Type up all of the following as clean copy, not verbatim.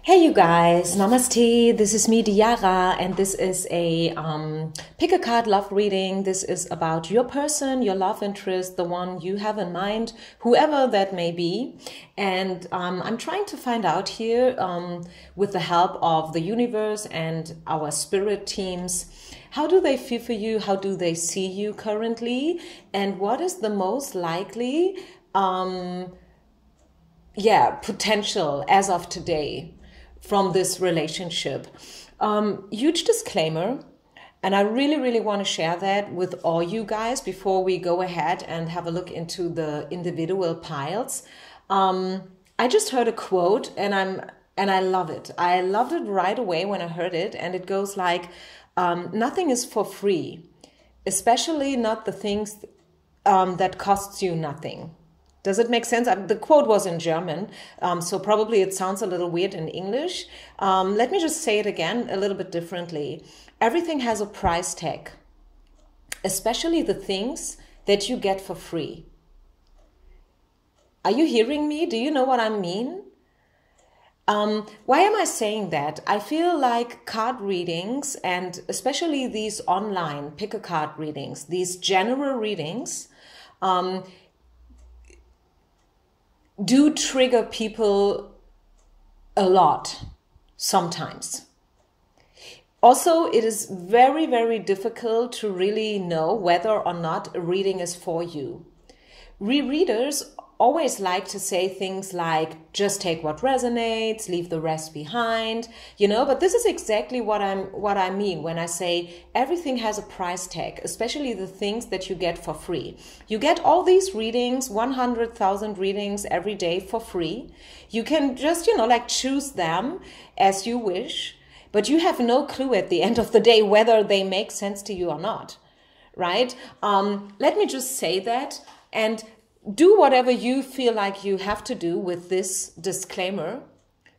Hey you guys, Namaste, this is me Diara and this is a pick a card love reading. This is about your person, your love interest, the one you have in mind, whoever that may be. And I'm trying to find out here with the help of the universe and our spirit teams, how do they feel for you? How do they see you currently? And what is the most likely potential as of today from this relationship? Huge disclaimer, and I really want to share that with all you guys before we go ahead and have a look into the individual piles. I just heard a quote and I love it. I loved it right away when I heard it, and it goes like, nothing is for free, especially not the things that costs you nothing. Does it make sense? The quote was in German, so probably it sounds a little weird in English. Let me just say it again a little bit differently. Everything has a price tag, especially the things that you get for free. Are you hearing me? Do you know what I mean? Why am I saying that? I feel like card readings, and especially these online pick-a-card readings, these general readings, do trigger people a lot sometimes. Also, it is very difficult to really know whether or not a reading is for you. Rereaders always like to say things like, just take what resonates, leave the rest behind, but this is exactly what I mean when I say everything has a price tag, especially the things that you get for free. You get all these readings, 100,000 readings every day for free. You can just, choose them as you wish, but you have no clue at the end of the day whether they make sense to you or not, right? Let me just say that, and do whatever you feel like you have to do with this disclaimer.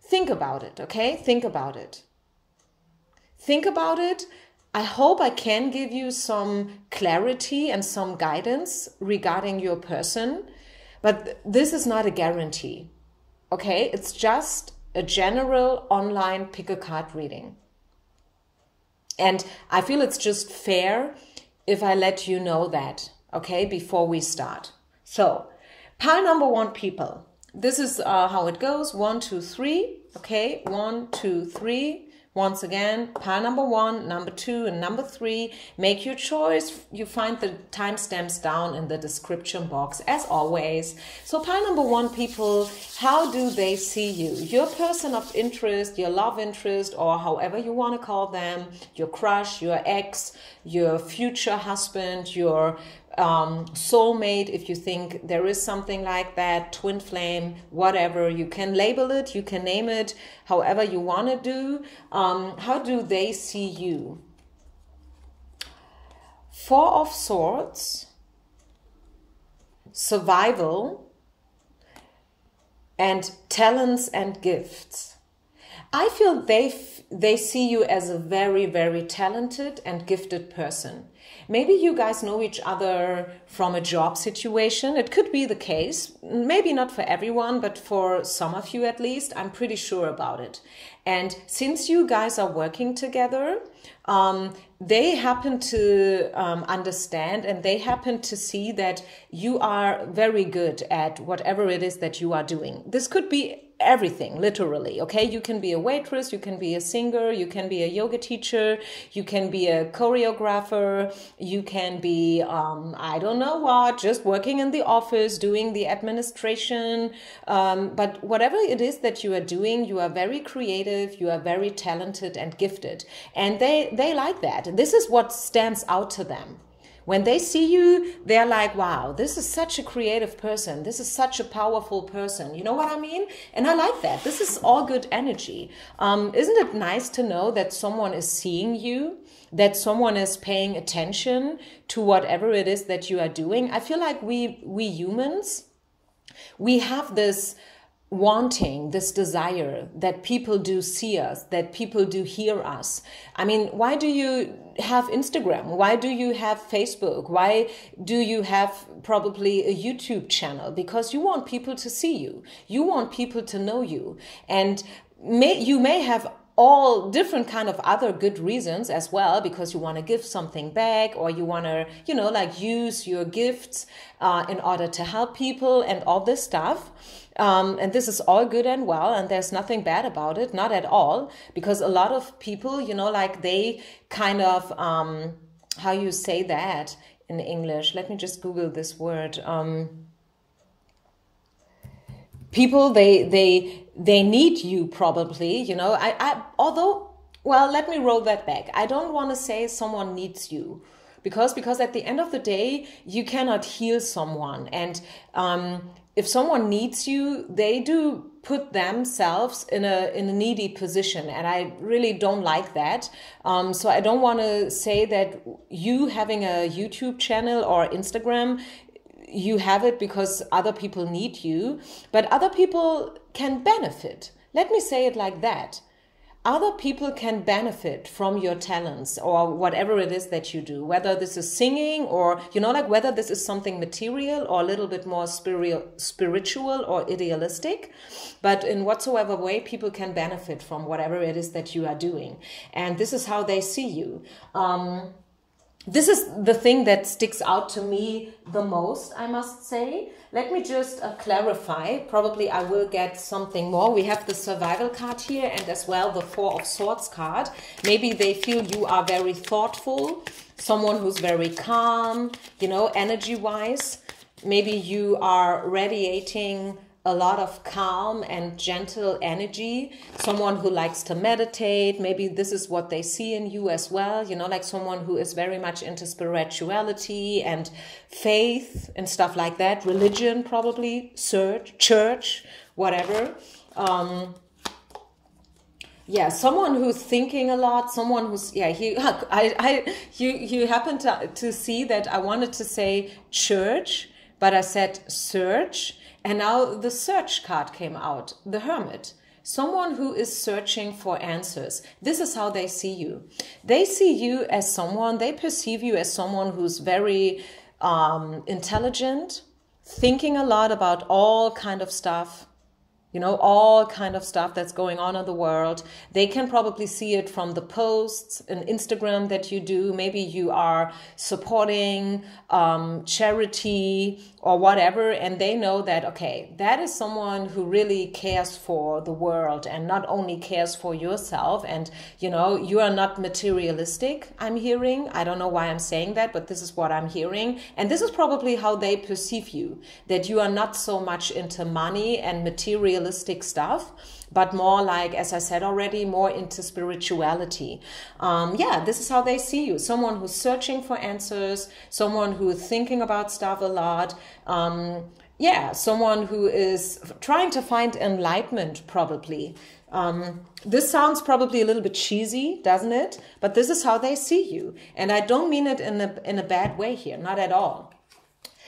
Think about it, okay? Think about it. Think about it. I hope I can give you some clarity and some guidance regarding your person, but this is not a guarantee, okay? It's just a general online pick-a-card reading. And I feel it's just fair if I let you know that, okay, before we start. So, pile number one, people. This is how it goes. 1, 2, 3. Okay, 1, 2, 3. Once again, pile number 1, number 2, and number 3. Make your choice. You find the timestamps down in the description box, as always. So, pile number 1, people, how do they see you? Your person of interest, your love interest, or however you want to call them, your crush, your ex, your future husband, your soulmate, if you think there is something like that, twin flame, whatever, you can label it, you can name it however you want to do. How do they see you? 4 of Swords, survival, and talents and gifts. I feel they see you as a very talented and gifted person. Maybe you guys know each other from a job situation. It could be the case. Maybe not for everyone, but for some of you at least. I'm pretty sure about it. And since you guys are working together, they happen to understand, and they happen to see that you are very good at whatever it is that you are doing. This could be everything, literally, okay? You can be a waitress, you can be a singer, you can be a yoga teacher, you can be a choreographer, you can be, I don't know what, just working in the office, doing the administration, but whatever it is that you are doing, you are very creative, you are very talented and gifted, and they like that. This is what stands out to them. When they see you, they're like, wow, this is such a creative person. This is such a powerful person. You know what I mean? And I like that. This is all good energy. Isn't it nice to know that someone is seeing you, that someone is paying attention to whatever it is that you are doing? I feel like we humans, we have this wanting, this desire that people do see us, that people do hear us. I mean, why do you have Instagram? Why do you have Facebook? Why do you have probably a YouTube channel? Because you want people to see you. You want people to know you. And you may have all different kind of other good reasons as well, because you want to give something back, or you want to, like use your gifts in order to help people and all this stuff. And this is all good and well, and there's nothing bad about it, not at all, because a lot of people, like they kind of, how you say that in English? Let me just Google this word. People, they need you probably, although, well, let me roll that back. I don't want to say someone needs you, because at the end of the day, you cannot heal someone. And if someone needs you, they do put themselves in a needy position, and I really don't like that. So I don't want to say that you having a YouTube channel or Instagram, you have it because other people need you, but other people can benefit. Let me say it like that. Other people can benefit from your talents or whatever it is that you do, whether this is singing or, like whether this is something material or a little bit more spiritual or idealistic. But in whatsoever way, people can benefit from whatever it is that you are doing. And this is how they see you. This is the thing that sticks out to me the most, I must say. Let me just clarify. Probably I will get something more. We have the survival card here, and as well the Four of Swords card. Maybe they feel you are very thoughtful, someone who's very calm, energy-wise. Maybe you are radiating a lot of calm and gentle energy, someone who likes to meditate. Maybe this is what they see in you as well, like someone who is very much into spirituality and faith and stuff like that, religion probably, church, whatever. Yeah, someone who's thinking a lot, someone who's, you happen to see that I wanted to say church, but I said search. And now the search card came out, the Hermit. Someone who is searching for answers. This is how they see you. They see you as someone, they perceive you as someone who's very intelligent, thinking a lot about all kind of stuff, all kind of stuff that's going on in the world. They can probably see it from the posts and Instagram that you do. Maybe you are supporting charity or whatever, and they know that, okay, that is someone who really cares for the world and not only cares for yourself. And, you are not materialistic, I'm hearing. I don't know why I'm saying that, but this is what I'm hearing. And this is probably how they perceive you, that you are not so much into money and materialistic stuff, but more like, as I said already, more into spirituality. This is how they see you. Someone who's searching for answers, someone who is thinking about stuff a lot. Someone who is trying to find enlightenment, probably. This sounds probably a little bit cheesy, doesn't it? But this is how they see you. And I don't mean it in a bad way here, not at all.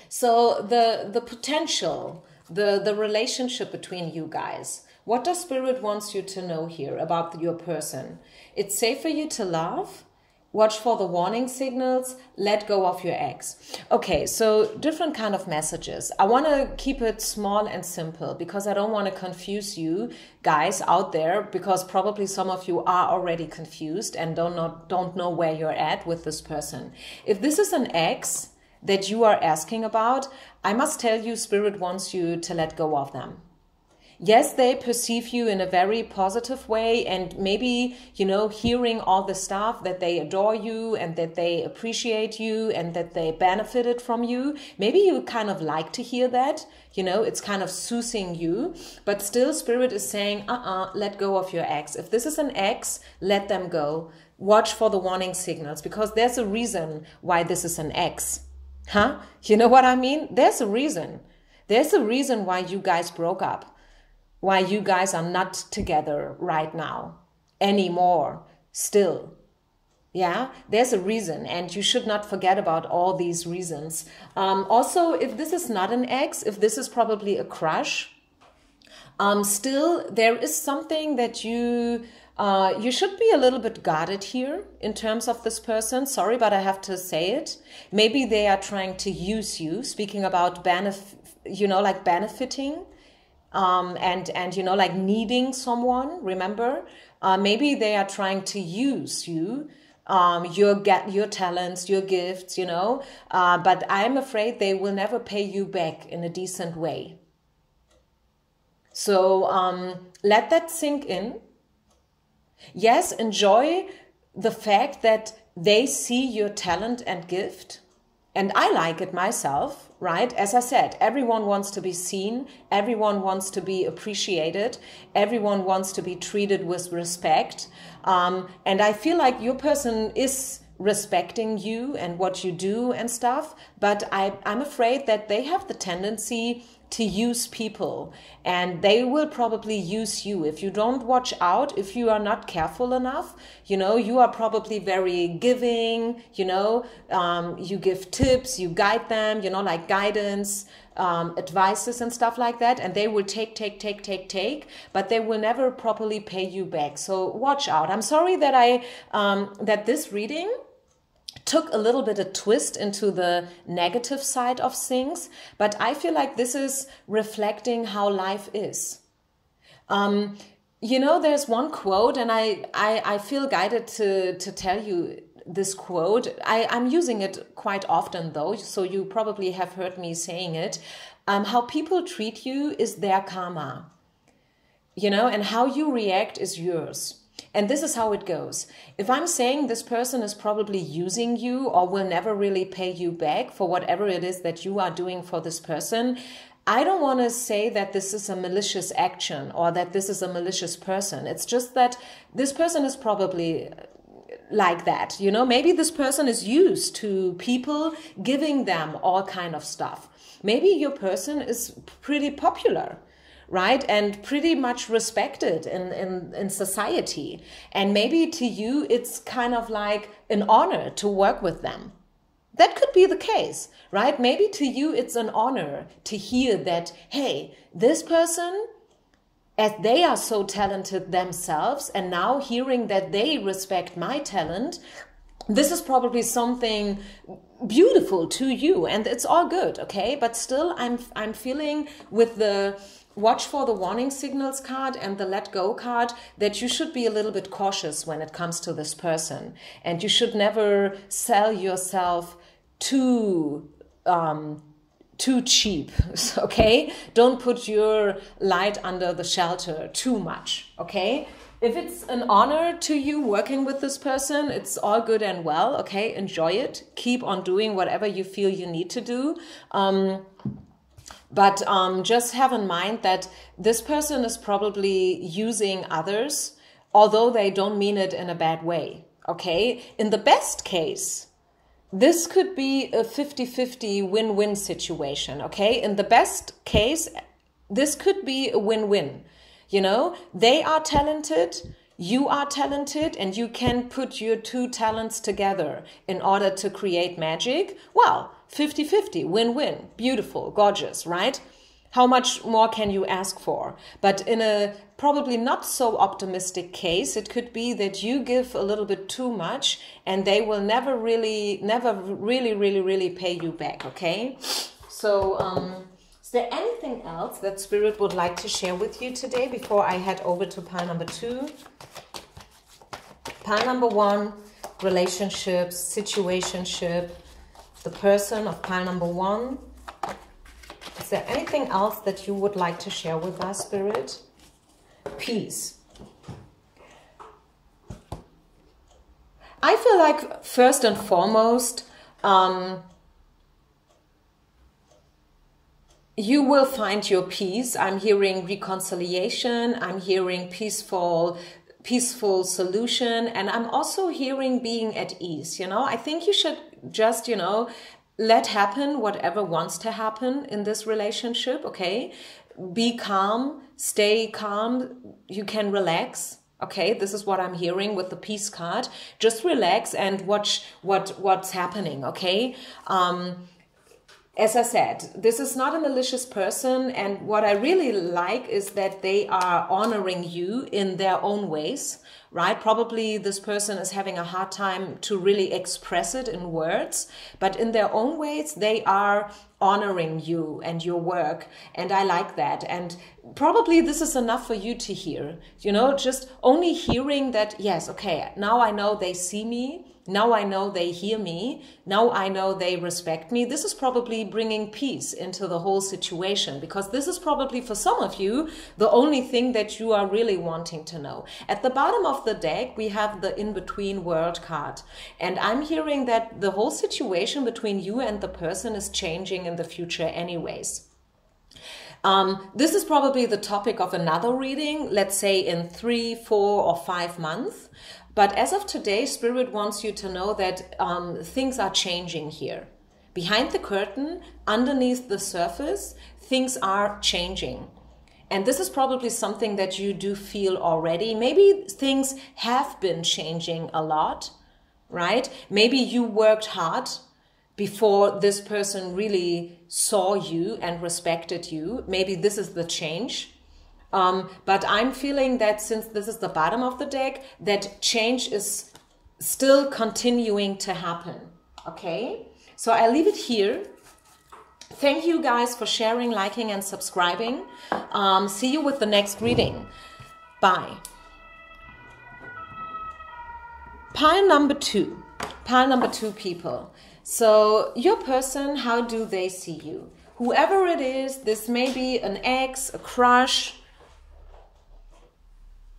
So the potential, the relationship between you guys. What does Spirit wants you to know here about your person? It's safe for you to love. Watch for the warning signals. Let go of your ex. Okay, so different kind of messages. I want to keep it small and simple because I don't want to confuse you guys out there, because probably some of you are already confused and don't know where you're at with this person. If this is an ex that you are asking about, I must tell you, Spirit wants you to let go of them. Yes, they perceive you in a very positive way, and maybe, hearing all the stuff that they adore you and that they appreciate you and that they benefited from you. Maybe you kind of like to hear that, it's kind of soothing you, but still Spirit is saying, let go of your ex. If this is an ex, let them go. Watch for the warning signals, because there's a reason why this is an ex. Huh? You know what I mean? There's a reason. There's a reason why you guys broke up. Why you guys are not together right now anymore still. Yeah, there's a reason, and you should not forget about all these reasons. Also, if this is not an ex, if this is probably a crush, Still, there is something that you should be a little bit guarded here in terms of this person. Sorry, but I have to say it. Maybe they are trying to use you, speaking about like benefiting, and like needing someone, remember? Maybe they are trying to use you, your talents, your gifts, but I'm afraid they will never pay you back in a decent way. So let that sink in. Yes, enjoy the fact that they see your talent and gift. And I like it myself, right? As I said, everyone wants to be seen. Everyone wants to be appreciated. Everyone wants to be treated with respect. And I feel like your person is respecting you and what you do and stuff. But I'm afraid that they have the tendency to use people, and they will probably use you if you don't watch out, if you are not careful enough. You are probably very giving, you give tips, you guide them, like guidance, advices and stuff like that, and they will take, but they will never properly pay you back. So watch out. I'm sorry that that this reading took a little bit a twist into the negative side of things, but I feel like this is reflecting how life is. There's one quote, and I feel guided to tell you this quote. I'm using it quite often though, so you probably have heard me saying it. How people treat you is their karma, and how you react is yours. And this is how it goes. If I'm saying this person is probably using you or will never really pay you back for whatever it is that you are doing for this person, I don't want to say that this is a malicious action or that this is a malicious person. It's just that this person is probably like that. Maybe this person is used to people giving them all kind of stuff. Maybe your person is pretty popular, right? And pretty much respected in society. And maybe to you, it's kind of like an honor to work with them. That could be the case, right? Maybe to you, it's an honor to hear that, hey, this person, as they are so talented themselves, and now hearing that they respect my talent, this is probably something beautiful to you, and it's all good, okay? But still, I'm feeling with the watch for the warning signals card and the let go card that you should be a little bit cautious when it comes to this person, and you should never sell yourself too cheap, okay? Don't put your light under the shelter too much, okay? If it's an honor to you working with this person, it's all good and well, okay? Enjoy it. Keep on doing whatever you feel you need to do. But just have in mind that this person is probably using others, although they don't mean it in a bad way, okay? In the best case, this could be a 50-50 win-win situation, okay? In the best case, this could be a win-win. They are talented, you are talented, and you can put your two talents together in order to create magic. Well, 50-50, win-win, beautiful, gorgeous, right? How much more can you ask for? But in a probably not so optimistic case, it could be that you give a little bit too much and they will never really pay you back, okay? So, is there anything else that Spirit would like to share with you today before I head over to pile number 2? Pile number 1, relationships, situationship, the person of pile number 1. Is there anything else that you would like to share with us, Spirit? Peace. I feel like first and foremost, you will find your peace. I'm hearing reconciliation. I'm hearing peaceful solution. And I'm also hearing being at ease. I think you should just, let happen whatever wants to happen in this relationship, okay? Be calm, stay calm. You can relax. Okay, this is what I'm hearing with the peace card. Just relax and watch what's happening, okay? as I said, this is not a malicious person. And what I really like is that they are honoring you in their own ways, right? Probably this person is having a hard time to really express it in words, but in their own ways, they are honoring you and your work. And I like that. And probably this is enough for you to hear, you know, just only hearing that, yes, okay, now I know they see me. Now I know they hear me. Now I know they respect me. This is probably bringing peace into the whole situation, because this is probably for some of you the only thing that you are really wanting to know. At the bottom of the deck, we have the in-between world card. And I'm hearing that the whole situation between you and the person is changing in the future anyways. This is probably the topic of another reading, let's say in 3, 4, or 5 months. But as of today, Spirit wants you to know that things are changing here. Behind the curtain, underneath the surface, things are changing. And this is probably something that you do feel already. Maybe things have been changing a lot, right? Maybe you worked hard before this person really saw you and respected you. Maybe this is the change. But I'm feeling that since this is the bottom of the deck, that change is still continuing to happen. Okay, so I leave it here. Thank you guys for sharing, liking, and subscribing. See you with the next reading. Bye. Pile number 2. Pile number 2 people. So your person, how do they see you? Whoever it is, this may be an ex, a crush,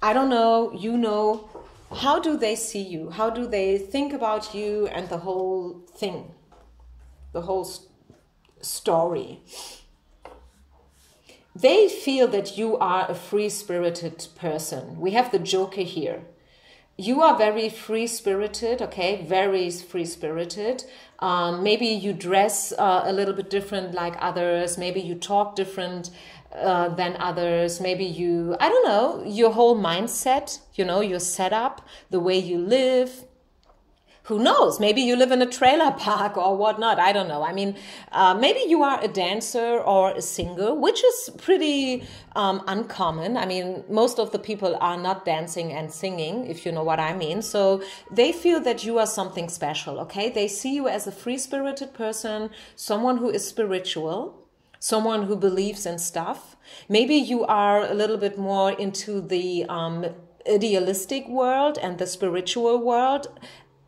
I don't know, you know, how do they see you? How do they think about you and the whole thing, the whole story? They feel that you are a free-spirited person. We have the Joker here. You are very free-spirited, okay, very free-spirited. Maybe you dress a little bit different like others. Maybe you talk different than others. Maybe you, I don't know, your whole mindset, you know, your setup, the way you live. Who knows? Maybe you live in a trailer park or whatnot. I don't know. I mean, maybe you are a dancer or a singer, which is pretty uncommon. I mean, most of the people are not dancing and singing, if you know what I mean. So they feel that you are something special, okay? They see you as a free-spirited person, someone who is spiritual, someone who believes in stuff. Maybe you are a little bit more into the idealistic world and the spiritual world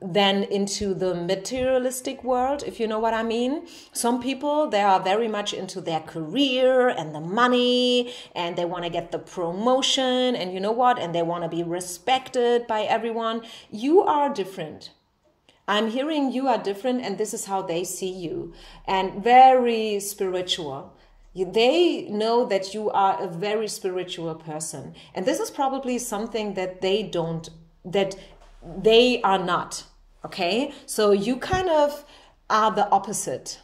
than into the materialistic world, if you know what I mean. Some people, they are very much into their career and the money, and they want to get the promotion, and you know what, and they want to be respected by everyone. You are different. I'm hearing you are different, and this is how they see you, and very spiritual. They know that you are a very spiritual person, and this is probably something that they are not. Okay, so you kind of are the opposite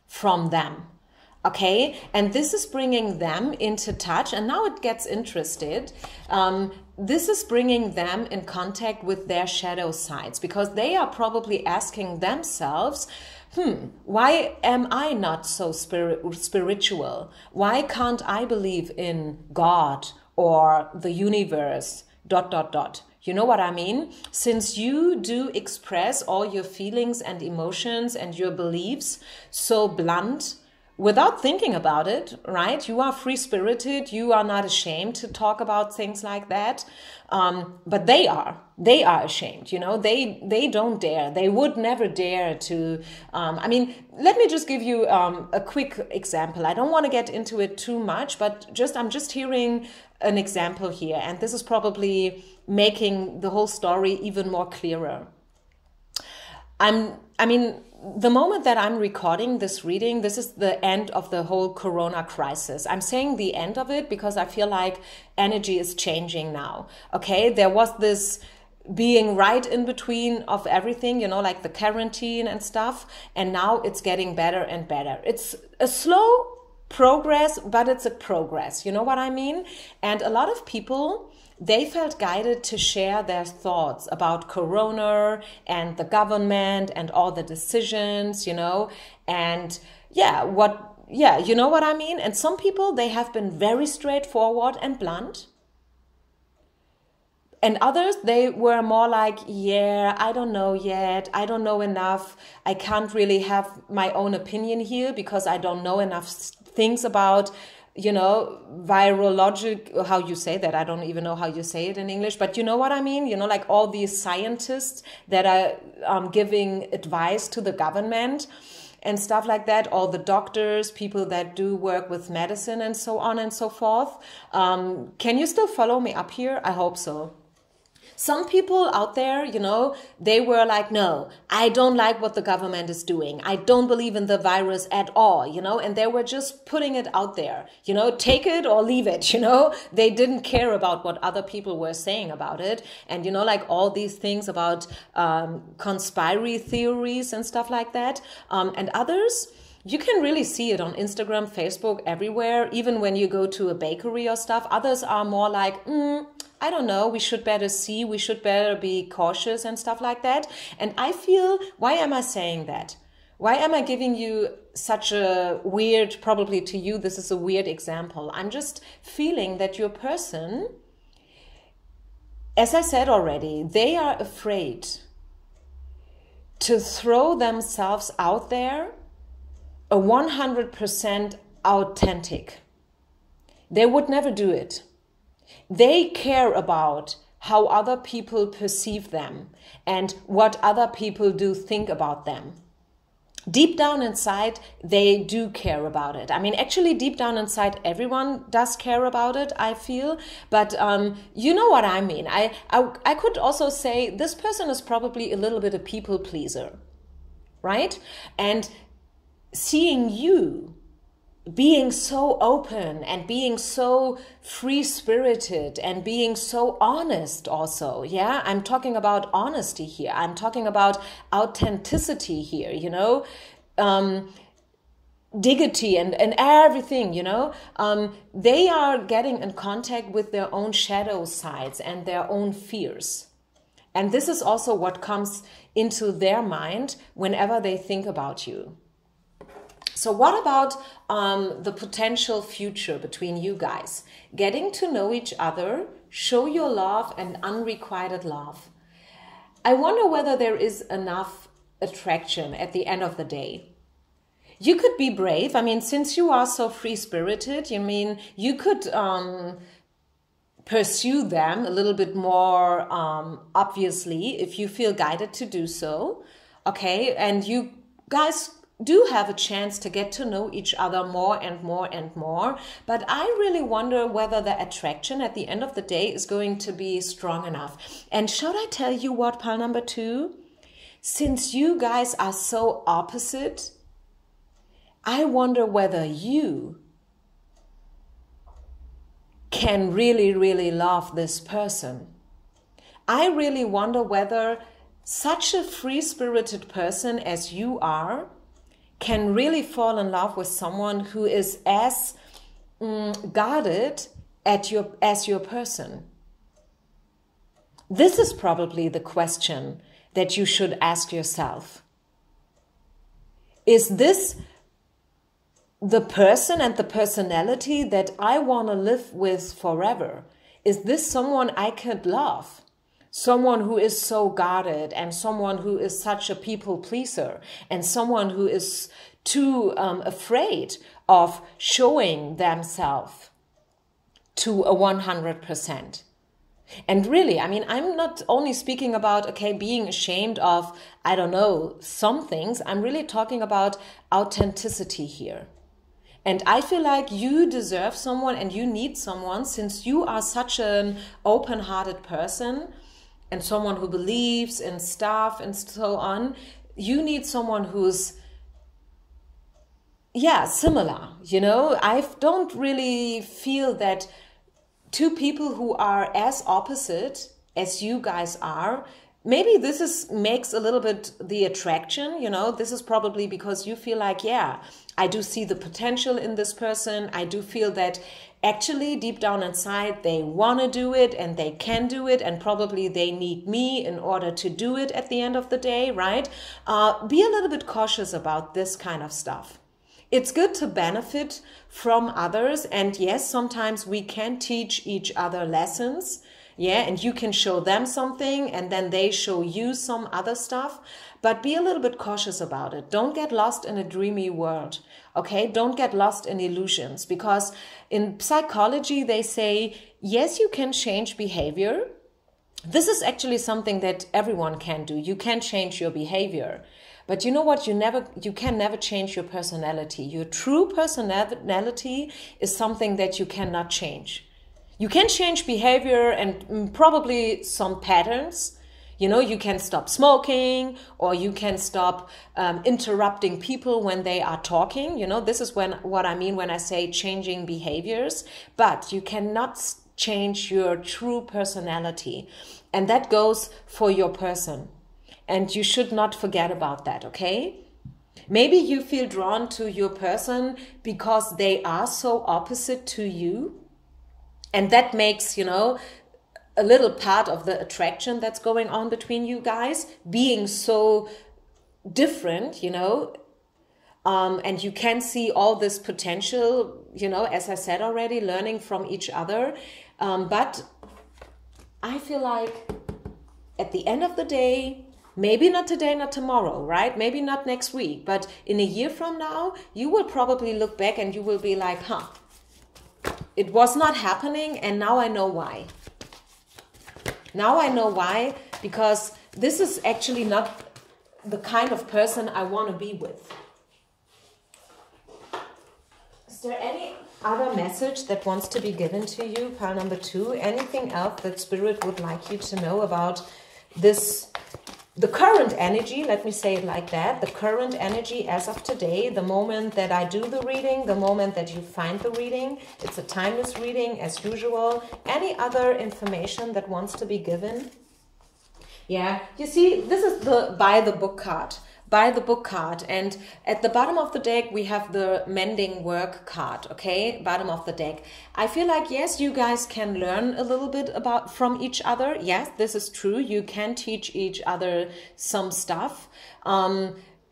from them. Okay, and this is bringing them into touch, and now it gets interested. This is bringing them in contact with their shadow sides, because they are probably asking themselves, why am I not so spiritual? Why can't I believe in God or the universe, ... You know what I mean? Since you do express all your feelings and emotions and your beliefs so blunt, without thinking about it, right? You are free-spirited. You are not ashamed to talk about things like that. But they are ashamed, you know, they don't dare. They would never dare to, I mean, let me just give you a quick example. I don't want to get into it too much, but I'm just hearing an example here. And this is probably making the whole story even more clearer. I mean, the moment that I'm recording this reading, this is the end of the whole Corona crisis. I'm saying the end of it because I feel like energy is changing now. Okay, there was this being right in between of everything, you know, like the quarantine and stuff. And now it's getting better and better. It's a slow progress, but it's a progress. You know what I mean? And a lot of people, they felt guided to share their thoughts about Corona and the government and all the decisions, you know. And you know what I mean? And some people, they have been very straightforward and blunt. And others, they were more like, yeah, I don't know yet. I don't know enough. I can't really have my own opinion here because I don't know enough things about, virologic, how you say that. I don't even know how you say it in English, but you know what I mean? Like all these scientists that are giving advice to the government and stuff like that, all the doctors, people that do work with medicine and so on and so forth. Can you still follow me up here? I hope so. Some people out there, they were like, no, I don't like what the government is doing. I don't believe in the virus at all, and they were just putting it out there, take it or leave it, They didn't care about what other people were saying about it. And, like all these things about conspiracy theories and stuff like that. And others, you can really see it on Instagram, Facebook, everywhere. Even when you go to a bakery or stuff, others are more like, I don't know, we should better see, we should better be cautious and stuff like that. And I feel, why am I saying that? Why am I giving you such a weird, probably to you, this is a weird example. I'm just feeling that your person, as I said already, they are afraid to throw themselves out there 100% authentic. They would never do it. They care about how other people perceive them and what other people do think about them. Deep down inside, they do care about it. I mean, actually, deep down inside, everyone does care about it, I feel. But you know what I mean. I could also say this person is probably a little bit a people pleaser, right? And seeing you being so open and being so free-spirited and being so honest also, yeah? I'm talking about honesty here. I'm talking about authenticity here, dignity and everything, they are getting in contact with their own shadow sides and their own fears. And this is also what comes into their mind whenever they think about you. So what about the potential future between you guys? Getting to know each other, show your love and unrequited love. I wonder whether there is enough attraction at the end of the day. You could be brave. I mean, since you are so free-spirited, you could pursue them a little bit more obviously if you feel guided to do so. Okay, and you guys do have a chance to get to know each other more and more and more. But I really wonder whether the attraction at the end of the day is going to be strong enough. And should I tell you what, pile number 2? Since you guys are so opposite, I wonder whether you can really, really love this person. I really wonder whether such a free-spirited person as you are can really fall in love with someone who is as guarded as your person. This is probably the question that you should ask yourself. Is this the person and the personality that I want to live with forever? Is this someone I could love? Someone who is so guarded and someone who is such a people pleaser and someone who is too afraid of showing themselves to a 100%. And really, I mean, I'm not only speaking about, okay, being ashamed of, I don't know, some things. I'm really talking about authenticity here. And I feel like you deserve someone and you need someone, since you are such an open-hearted person and someone who believes in stuff and so on. You need someone who's, similar, I don't really feel that two people who are as opposite as you guys are maybe this makes a little bit the attraction, you know. This is probably because you feel like, yeah, I do see the potential in this person. I do feel that actually deep down inside they want to do it and they can do it, and probably they need me in order to do it at the end of the day, right? Be a little bit cautious about this kind of stuff. It's good to benefit from others, and yes, sometimes we can teach each other lessons. Yeah, and you can show them something and then they show you some other stuff, but be a little bit cautious about it. Don't get lost in a dreamy world, okay? Don't get lost in illusions, because in psychology they say, yes, you can change behavior. This is actually something that everyone can do. You can change your behavior. But you know what? You can never change your personality. Your true personality is something that you cannot change. You can change behavior and probably some patterns. You know, you can stop smoking, or you can stop interrupting people when they are talking. You know, this is what I mean when I say changing behaviors. But you cannot change your true personality. And that goes for your person. And you should not forget about that, okay? Maybe you feel drawn to your person because they are so opposite to you. And that makes, you know, a little part of the attraction that's going on between you guys, being so different, you know, and you can see all this potential, you know, as I said already, learning from each other. But I feel like at the end of the day, maybe not today, not tomorrow, right? Maybe not next week, but in a year from now, you will probably look back and you will be like, huh, it was not happening, and now I know why. Now I know why, because this is actually not the kind of person I want to be with. Is there any other message that wants to be given to you, pile number 2? Anything else that Spirit would like you to know about this? The current energy, let me say it like that, the current energy as of today, the moment that I do the reading, the moment that you find the reading, it's a timeless reading as usual. Any other information that wants to be given? Yeah, you see, this is the by the book card. By the book card, and at the bottom of the deck we have the mending work card, okay? Bottom of the deck. I feel like, yes, you guys can learn a little bit from each other. Yes, this is true. You can teach each other some stuff.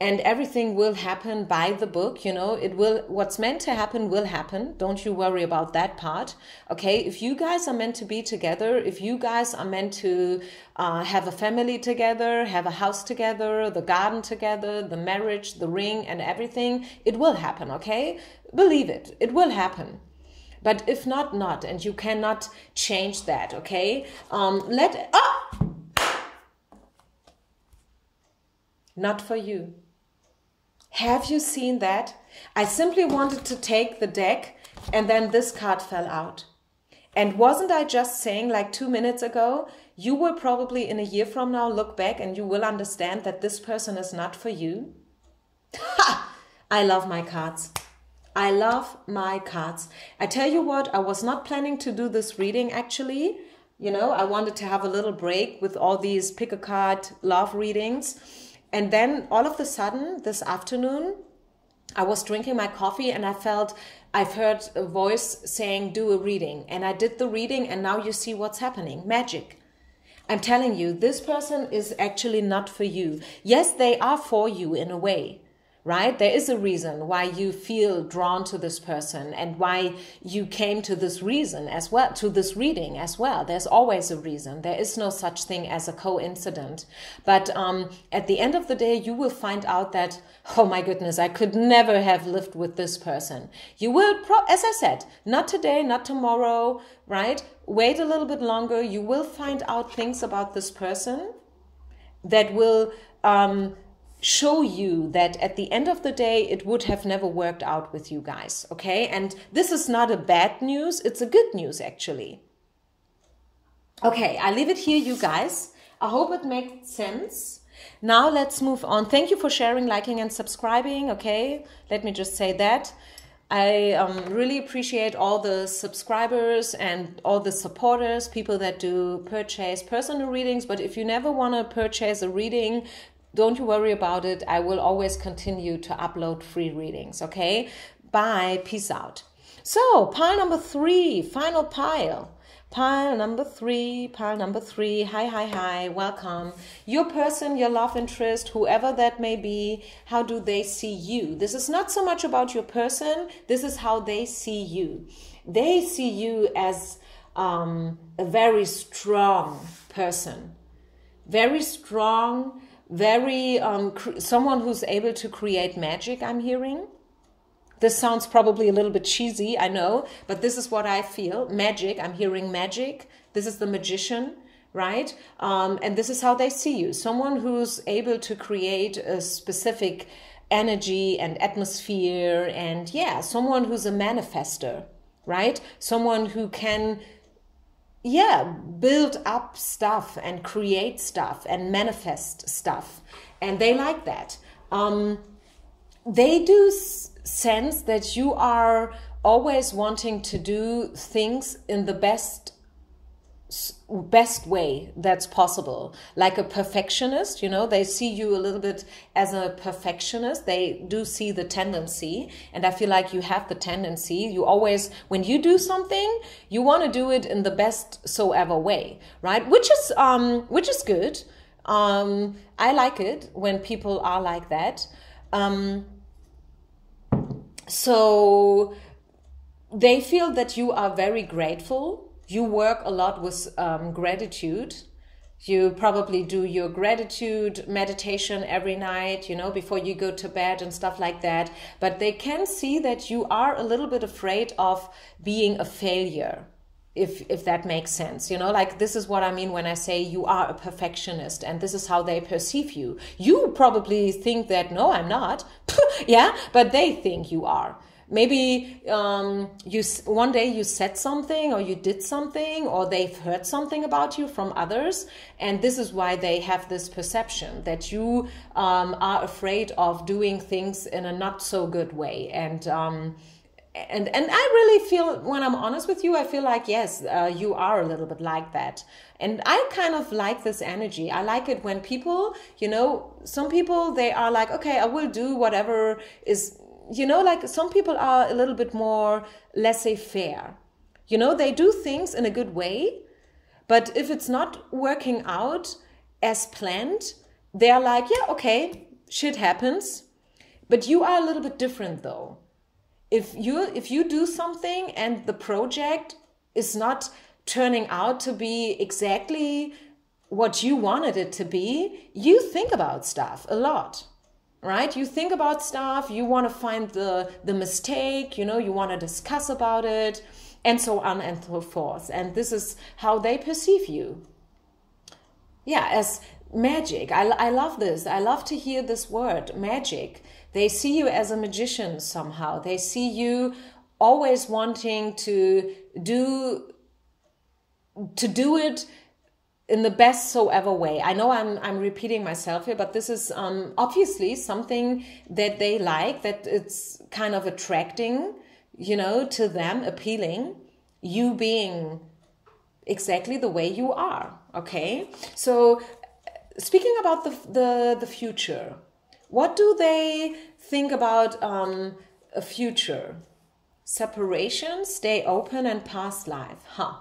And everything will happen by the book, you know, it will, what's meant to happen will happen. Don't you worry about that part. Okay, if you guys are meant to be together, if you guys are meant to have a family together, have a house together, the garden together, the marriage, the ring and everything, it will happen, okay? Believe it, it will happen. But if not, not, and you cannot change that, okay? Not for you. Have you seen that? I simply wanted to take the deck and then this card fell out. And wasn't I just saying like 2 minutes ago, you will probably in a year from now look back and you will understand that this person is not for you? Ha! I love my cards. I love my cards. I tell you what, I was not planning to do this reading actually. You know, I wanted to have a little break with all these pick a card love readings. And then all of a sudden, this afternoon, I was drinking my coffee and I've heard a voice saying, do a reading. And I did the reading and now you see what's happening. Magic. I'm telling you, this person is actually not for you. Yes, they are for you in a way, right? There is a reason why you feel drawn to this person and why you came to this reason as well, to this reading as well. There's always a reason. There is no such thing as a coincidence. But at the end of the day, you will find out that, oh my goodness, I could never have lived with this person. You will, as I said, not today, not tomorrow, right? Wait a little bit longer. You will find out things about this person that will show you that at the end of the day, it would have never worked out with you guys, okay? And this is not a bad news, it's a good news actually. Okay, I leave it here, you guys. I hope it makes sense. Now let's move on. Thank you for sharing, liking and subscribing, okay? Let me just say that. I really appreciate all the subscribers and all the supporters, people that do purchase personal readings. But if you never want to purchase a reading, don't you worry about it. I will always continue to upload free readings, okay? Bye. Peace out. So, pile number 3, final pile. Pile number 3. Hi. Welcome. Your person, your love interest, whoever that may be, how do they see you? This is not so much about your person. This is how they see you. They see you as a very strong person. Very strong, very someone who's able to create magic, I'm hearing. This sounds probably a little bit cheesy, I know, but this is what I feel. Magic, I'm hearing magic. This is the magician, right? And this is how they see you. Someone who's able to create a specific energy and atmosphere, and yeah, someone who's a manifester, right? Someone who can, yeah, build up stuff and create stuff and manifest stuff. And they like that. They do sense that you are always wanting to do things in the best way that's possible, like a perfectionist. You know, they see you a little bit as a perfectionist. They do see the tendency, and I feel like you have the tendency. You always, when you do something, you want to do it in the best so ever way, right? Which is good. I like it when people are like that. So they feel that you are very grateful. You work a lot with gratitude. You probably do your gratitude meditation every night, you know, before you go to bed and stuff like that. But they can see that you are a little bit afraid of being a failure, if that makes sense. You know, like this is what I mean when I say you are a perfectionist, and this is how they perceive you. You probably think that, no, I'm not. Yeah, but they think you are. Maybe one day you said something, or you did something, or they've heard something about you from others, and this is why they have this perception that you are afraid of doing things in a not so good way. And I really feel, when I'm honest with you, I feel like, yes, you are a little bit like that. And I kind of like this energy. I like it when people, you know, some people, they are like, okay, I will do whatever is, you know, like some people are a little bit more laissez-faire. You know, they do things in a good way, but if it's not working out as planned, they're like, yeah, okay, shit happens. But you are a little bit different though. If you do something and the project is not turning out to be exactly what you wanted it to be, you think about stuff a lot, right? You think about stuff, you want to find the mistake, you know, you want to discuss about it, and so on and so forth. And this is how they perceive you. Yeah, as magic. I love this. I love to hear this word, magic. They see you as a magician somehow. They see you always wanting to do it in the best so ever way. I know I'm repeating myself here, but this is obviously something that they like, that it's kind of attracting, you know, to them, appealing, you being exactly the way you are, okay? So speaking about the future, what do they think about a future? Separation, stay open, and past life. Huh.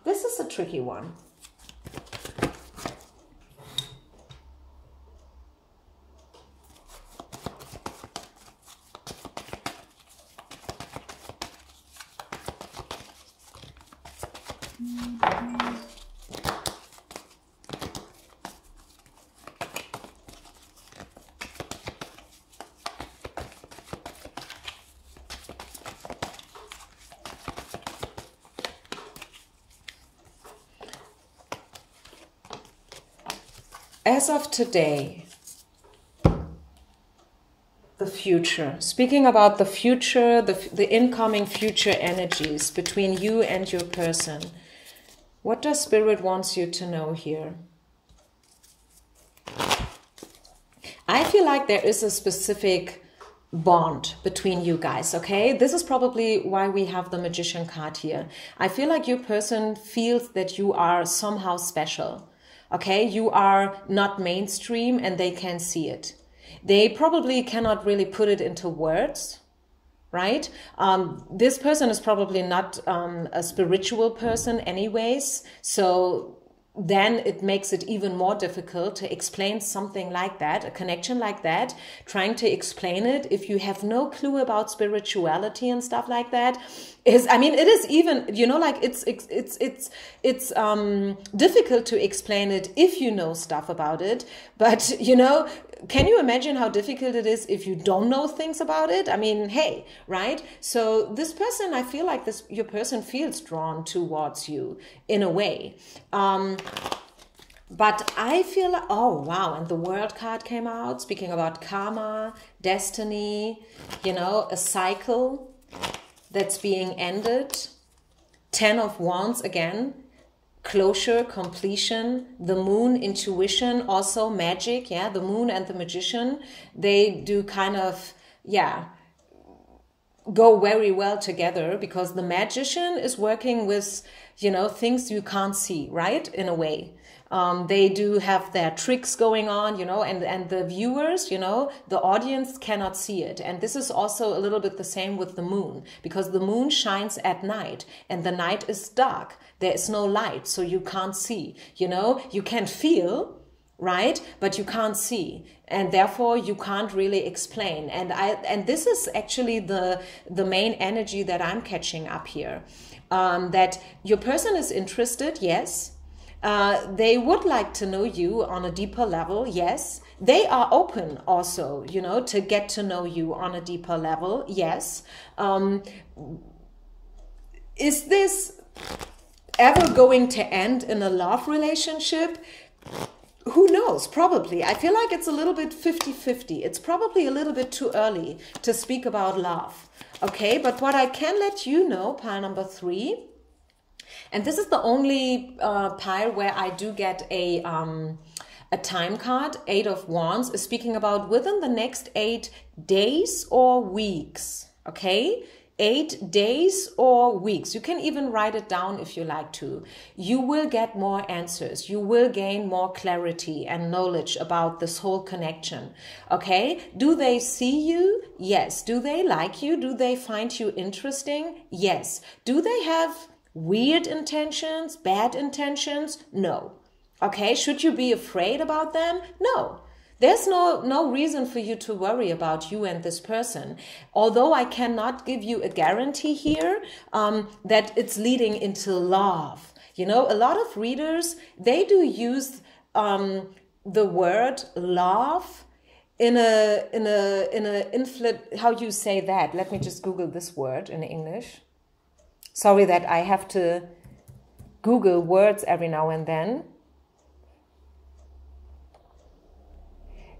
This is a tricky one. As of today, the future, speaking about the future, the incoming future energies between you and your person, what does Spirit wants you to know here? I feel like there is a specific bond between you guys, okay? This is probably why we have the Magician card here. I feel like your person feels that you are somehow special, okay? You are not mainstream and they can see it. They probably cannot really put it into words, right? This person is probably not a spiritual person anyways, so then it makes it even more difficult to explain something like that, a connection like that, trying to explain it if you have no clue about spirituality and stuff like that is, I mean, it is even, you know, like it's difficult to explain it if you know stuff about it, but you know, can you imagine how difficult it is if you don't know things about it? I mean, hey, right? So this person, I feel like your person feels drawn towards you in a way. But I feel like, oh, wow. And the World card came out, speaking about karma, destiny, you know, a cycle that's being ended. 10 of Wands again. Closure, completion, the moon, intuition, also magic. Yeah, the moon and the magician, they do kind of, yeah, go very well together because the magician is working with, you know, things you can't see, right? In a way. They do have their tricks going on, you know, and the viewers, you know, the audience cannot see it. And this is also a little bit the same with the moon, because the moon shines at night and the night is dark. There is no light, so you can't see, you know, you can feel, right? But you can't see. And therefore you can't really explain. And this is actually the main energy that I'm catching up here. That your person is interested, yes. They would like to know you on a deeper level, yes. They are open also, you know, to get to know you on a deeper level, yes. Is this ever going to end in a love relationship? Who knows? Probably. I feel like it's a little bit 50-50. It's probably a little bit too early to speak about love. Okay, but what I can let you know, pile number 3, and this is the only pile where I do get a time card, 8 of Wands, is speaking about within the next 8 days or weeks, okay? 8 days or weeks. You can even write it down if you like to. You will get more answers. You will gain more clarity and knowledge about this whole connection. Okay? Do they see you? Yes. Do they like you? Do they find you interesting? Yes. Do they have weird intentions? Bad intentions? No. Okay? Should you be afraid about them? No. There's no reason for you to worry about you and this person. Although I cannot give you a guarantee here that it's leading into love. You know, a lot of readers, they do use the word love in a how you say that? Let me just Google this word in English. Sorry that I have to Google words every now and then.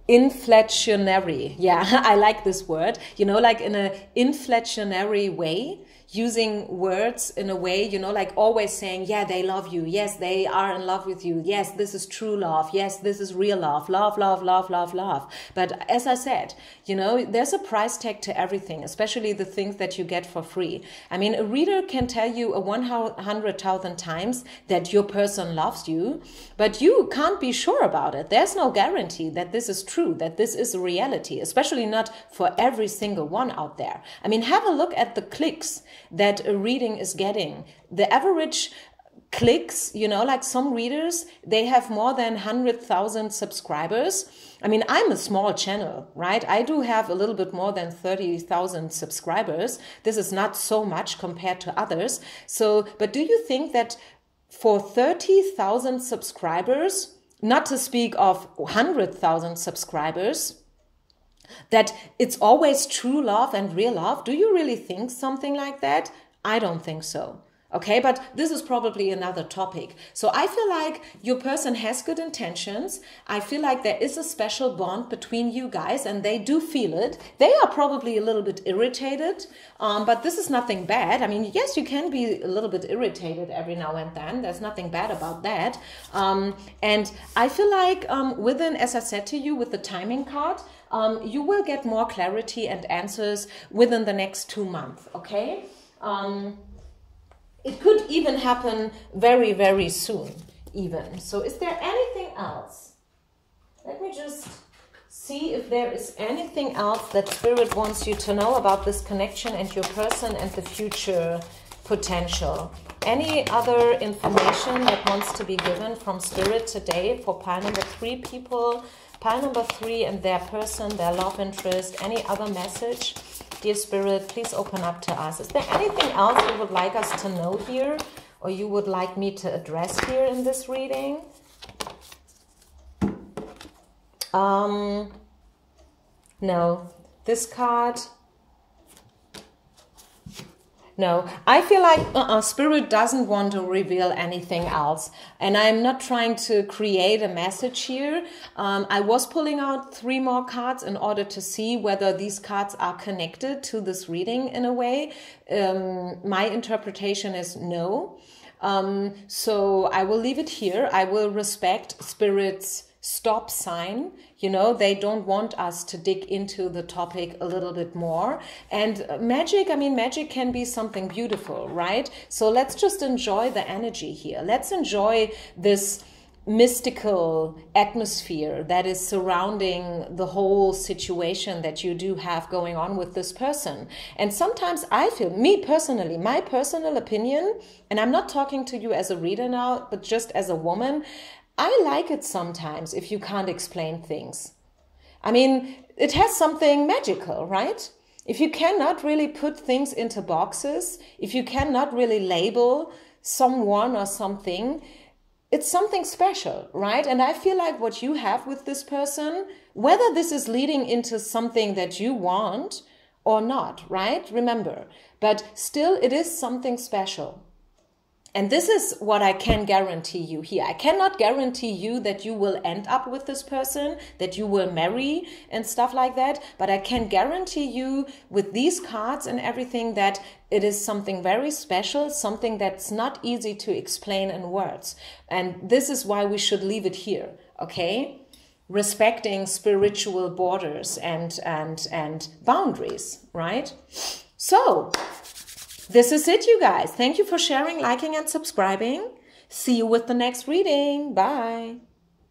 Inflationary. Yeah, I like this word. You know, like in an inflationary way, using words in a way, you know, like always saying, yeah, they love you. Yes, they are in love with you. Yes, this is true love. Yes, this is real love. Love, love, love, love, love. But as I said, you know, there's a price tag to everything, especially the things that you get for free. I mean, a reader can tell you 100,000 times that your person loves you, but you can't be sure about it. There's no guarantee that this is true, that this is a reality, especially not for every single one out there. I mean, have a look at the clicks that a reading is getting. The average clicks, you know, like some readers, they have more than 100,000 subscribers. I mean, I'm a small channel, right? I do have a little bit more than 30,000 subscribers. This is not so much compared to others. So, but do you think that for 30,000 subscribers, not to speak of 100,000 subscribers, that it's always true love and real love? Do you really think something like that? I don't think so. Okay, but this is probably another topic. So I feel like your person has good intentions. I feel like there is a special bond between you guys and they do feel it. They are probably a little bit irritated, but this is nothing bad. I mean, yes, you can be a little bit irritated every now and then. There's nothing bad about that. And I feel like within, as I said to you with the timing card, you will get more clarity and answers within the next 2 months, okay? It could even happen very, very soon, even. So is there anything else? Let me just see if there is anything else that Spirit wants you to know about this connection and your person and the future potential. Any other information that wants to be given from Spirit today for pile number 3 people, pile number 3 and their person, their love interest, any other message? Dear Spirit, please open up to us. Is there anything else you would like us to know here, or you would like me to address here in this reading? No. This card... No, I feel like Spirit doesn't want to reveal anything else. And I'm not trying to create a message here. I was pulling out 3 more cards in order to see whether these cards are connected to this reading in a way. My interpretation is no. So I will leave it here. I will respect Spirit's stop sign. You know, they don't want us to dig into the topic a little bit more. And magic, I mean, magic can be something beautiful, right? So let's just enjoy the energy here. Let's enjoy this mystical atmosphere that is surrounding the whole situation that you do have going on with this person. And sometimes I feel, me personally, my personal opinion, and I'm not talking to you as a reader now, but just as a woman, I like it sometimes if you can't explain things. I mean, it has something magical, right? If you cannot really put things into boxes, if you cannot really label someone or something, it's something special, right? And I feel like what you have with this person, whether this is leading into something that you want or not, right? Remember, but still it is something special. And this is what I can guarantee you here. I cannot guarantee you that you will end up with this person, that you will marry and stuff like that. But I can guarantee you with these cards and everything that it is something very special, something that's not easy to explain in words. And this is why we should leave it here, okay? Respecting spiritual borders and boundaries, right? So... this is it, you guys. Thank you for sharing, liking, and subscribing. See you with the next reading. Bye.